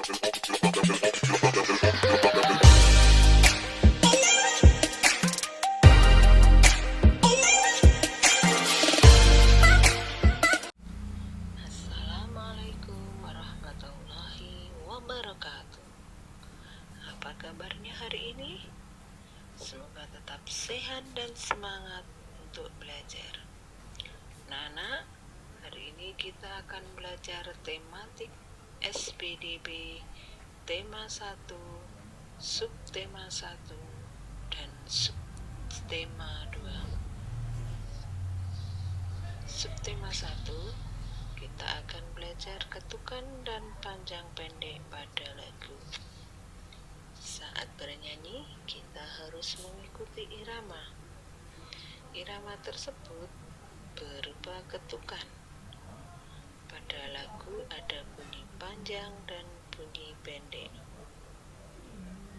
Assalamualaikum warahmatullahi wabarakatuh. Apa kabarnya hari ini? Semoga tetap sehat dan semangat untuk belajar. Nana, hari ini kita akan belajar tematik SPDB, tema 1, subtema 1, dan subtema 2. Subtema 1, kita akan belajar ketukan dan panjang pendek pada lagu. Saat bernyanyi, kita harus mengikuti irama. Irama tersebut berupa ketukan. Pada lagu ada bunyi panjang dan bunyi pendek.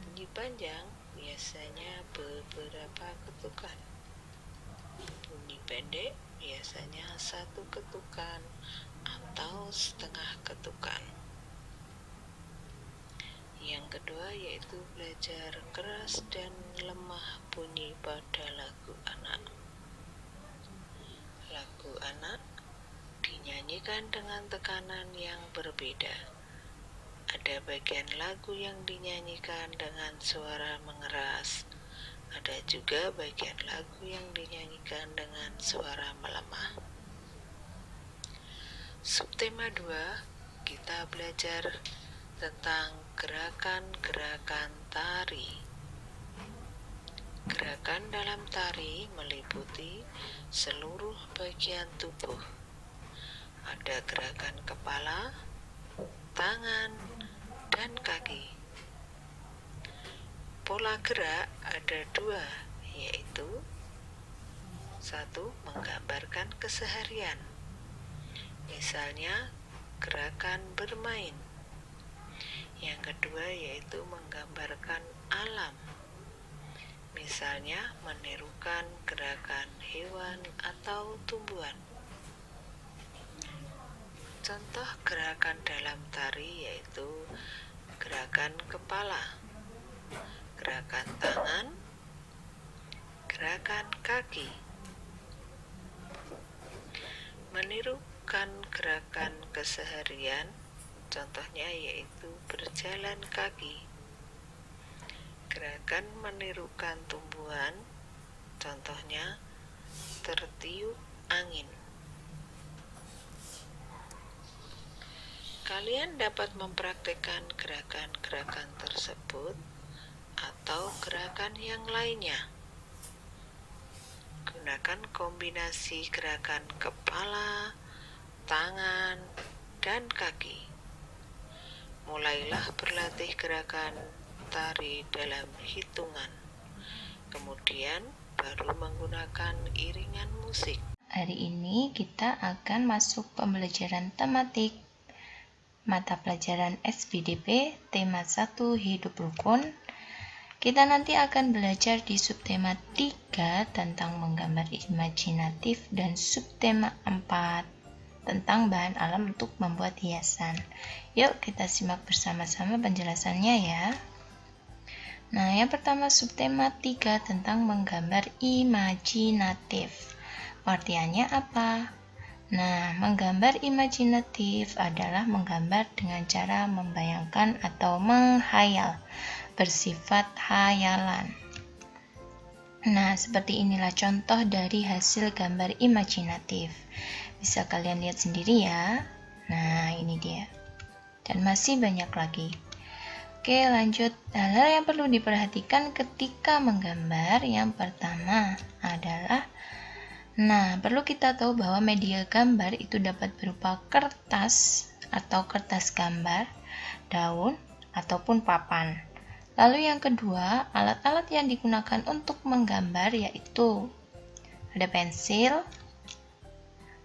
Bunyi panjang biasanya beberapa ketukan. Bunyi pendek biasanya satu ketukan atau setengah ketukan. Yang kedua yaitu belajar keras dan lemah bunyi pada lagu anak. Lagu anak dinyanyikan dengan tekanan yang berbeda. Ada bagian lagu yang dinyanyikan dengan suara mengeras. Ada juga bagian lagu yang dinyanyikan dengan suara melemah. Subtema 2, kita belajar tentang gerakan-gerakan tari. Gerakan dalam tari meliputi seluruh bagian tubuh. Ada gerakan kepala, tangan, dan kaki. Pola gerak ada 2, yaitu 1. Menggambarkan keseharian. Misalnya, gerakan bermain. Yang kedua yaitu menggambarkan alam. Misalnya, menirukan gerakan hewan atau tumbuhan. Contoh gerakan dalam tari yaitu gerakan kepala, gerakan tangan, gerakan kaki. Menirukan gerakan keseharian, contohnya yaitu berjalan kaki. Gerakan menirukan tumbuhan, contohnya tertiup angin. Kalian dapat mempraktikkan gerakan-gerakan tersebut atau gerakan yang lainnya. Gunakan kombinasi gerakan kepala, tangan, dan kaki. Mulailah berlatih gerakan tari dalam hitungan. Kemudian baru menggunakan iringan musik. Hari ini kita akan masuk pembelajaran tematik mata pelajaran SPDB tema 1 hidup rukun. Kita nanti akan belajar di subtema 3 tentang menggambar imajinatif dan subtema 4 tentang bahan alam untuk membuat hiasan. Yuk kita simak bersama-sama penjelasannya ya. Nah, yang pertama subtema 3 tentang menggambar imajinatif. Artiannya apa? Nah, menggambar imajinatif adalah menggambar dengan cara membayangkan atau menghayal, bersifat hayalan. Nah, seperti inilah contoh dari hasil gambar imajinatif. Bisa kalian lihat sendiri ya. Nah, ini dia. Dan masih banyak lagi. Oke, lanjut. Hal-hal yang perlu diperhatikan ketika menggambar. Yang pertama adalah perlu kita tahu bahwa media gambar itu dapat berupa kertas atau kertas gambar, daun, ataupun papan. Lalu yang kedua, alat-alat yang digunakan untuk menggambar yaitu ada pensil,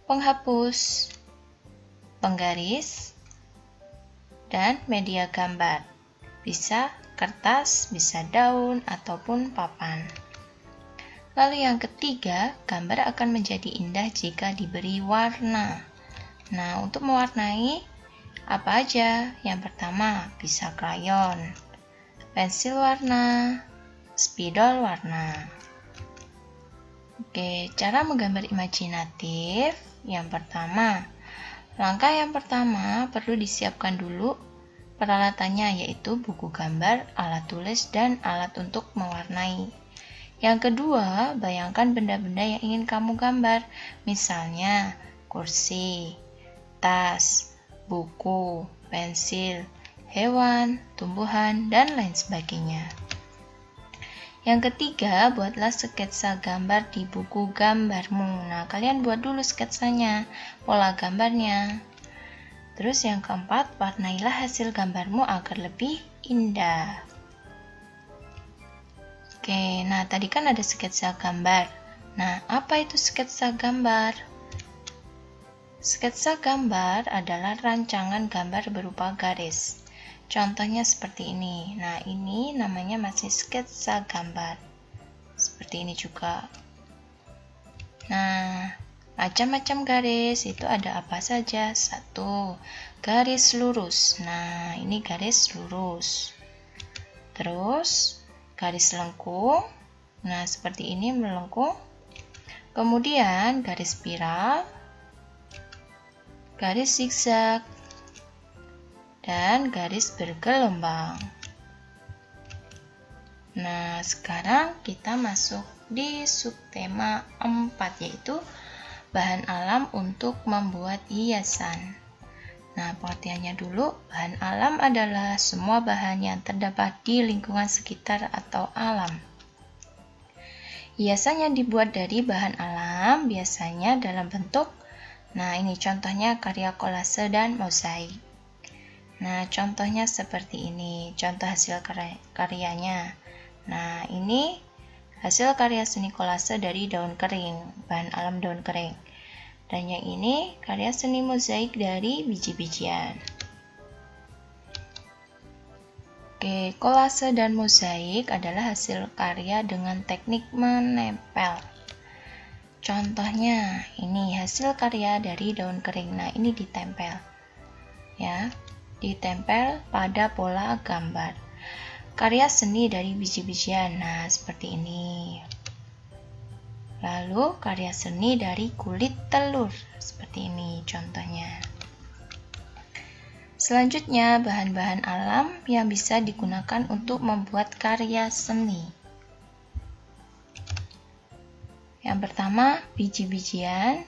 penghapus, penggaris, dan media gambar. Bisa kertas, bisa daun, ataupun papan. Lalu yang ketiga, gambar akan menjadi indah jika diberi warna. Nah, untuk mewarnai Apa aja? Yang pertama, bisa krayon, pensil warna, spidol warna. Oke, cara menggambar imajinatif. Yang pertama, langkah yang pertama perlu disiapkan dulu peralatannya, yaitu buku gambar, alat tulis, dan alat untuk mewarnai. Yang kedua, bayangkan benda-benda yang ingin kamu gambar, misalnya kursi, tas, buku, pensil, hewan, tumbuhan, dan lain sebagainya. Yang ketiga, buatlah sketsa gambar di buku gambarmu. Nah, kalian buat dulu sketsanya, pola gambarnya. Terus yang keempat, warnailah hasil gambarmu agar lebih indah. Oke, nah tadi kan ada sketsa gambar. Nah, apa itu sketsa gambar? Sketsa gambar adalah rancangan gambar berupa garis. Contohnya seperti ini. Nah, ini namanya masih sketsa gambar. Seperti ini juga. Nah, macam-macam garis itu ada apa saja? 1. Garis lurus. Nah, ini garis lurus. Terus, garis lengkung. Nah, seperti ini melengkung. Kemudian, garis spiral, garis zigzag, dan garis bergelombang. Nah, sekarang kita masuk di subtema 4, yaitu bahan alam untuk membuat hiasan. Nah, pengertiannya dulu, bahan alam adalah semua bahan yang terdapat di lingkungan sekitar atau alam. Hiasan yang dibuat dari bahan alam biasanya dalam bentuk, nah ini contohnya karya kolase dan mozaik. Nah, contohnya seperti ini, contoh hasil karyanya. Nah, ini hasil karya seni kolase dari daun kering, bahan alam daun kering. Dan yang ini karya seni mozaik dari biji-bijian. Oke, kolase dan mozaik adalah hasil karya dengan teknik menempel. Contohnya, ini hasil karya dari daun kering. Nah, ini ditempel. Ya, ditempel pada pola gambar. Karya seni dari biji-bijian. Nah, seperti ini. Lalu karya seni dari kulit telur, seperti ini contohnya. Selanjutnya, bahan-bahan alam yang bisa digunakan untuk membuat karya seni. Yang pertama, biji-bijian.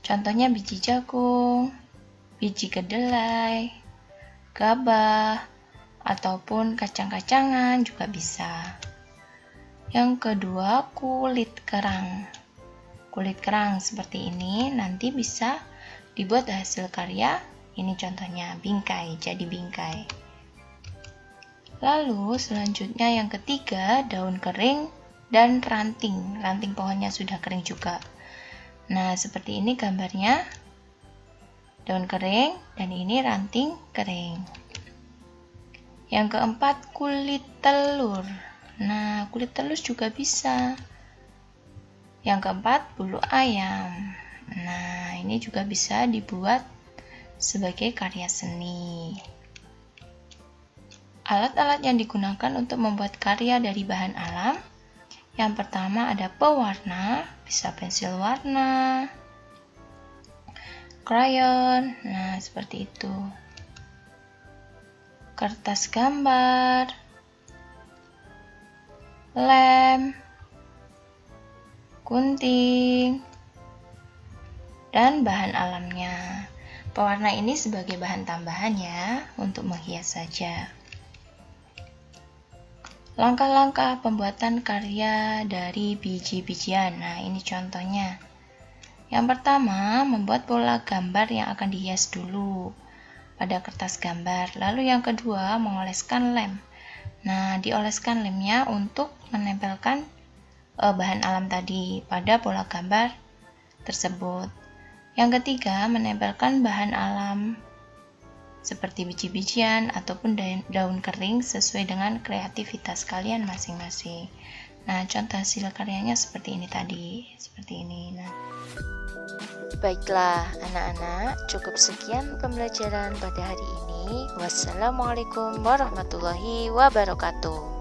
Contohnya biji jagung, biji kedelai, gabah, ataupun kacang-kacangan juga bisa. Yang kedua, kulit kerang. Kulit kerang seperti ini nanti bisa dibuat hasil karya. Ini contohnya bingkai, jadi bingkai. Lalu selanjutnya yang ketiga, daun kering dan ranting. Ranting pohonnya sudah kering juga. Nah, seperti ini gambarnya. Daun kering dan ini ranting kering. Yang keempat, kulit telur. Nah, kulit telur juga bisa. Yang keempat, bulu ayam. Nah, ini juga bisa dibuat sebagai karya seni. Alat-alat yang digunakan untuk membuat karya dari bahan alam. Yang pertama ada pewarna, bisa pensil warna, krayon, nah seperti itu. Kertas gambar, lem, gunting, dan bahan alamnya. Pewarna ini sebagai bahan tambahan ya, untuk menghias saja. Langkah-langkah pembuatan karya dari biji-bijian. Nah, ini contohnya. Yang pertama, membuat pola gambar yang akan dihias dulu pada kertas gambar. Lalu yang kedua, mengoleskan lem. Nah, dioleskan lemnya untuk menempelkan bahan alam tadi pada pola gambar tersebut. Yang ketiga, menempelkan bahan alam seperti biji-bijian ataupun daun kering sesuai dengan kreativitas kalian masing-masing. Nah, contoh hasil karyanya seperti ini tadi, seperti ini. Nah, baiklah anak-anak, cukup sekian pembelajaran pada hari ini. Wassalamualaikum warahmatullahi wabarakatuh.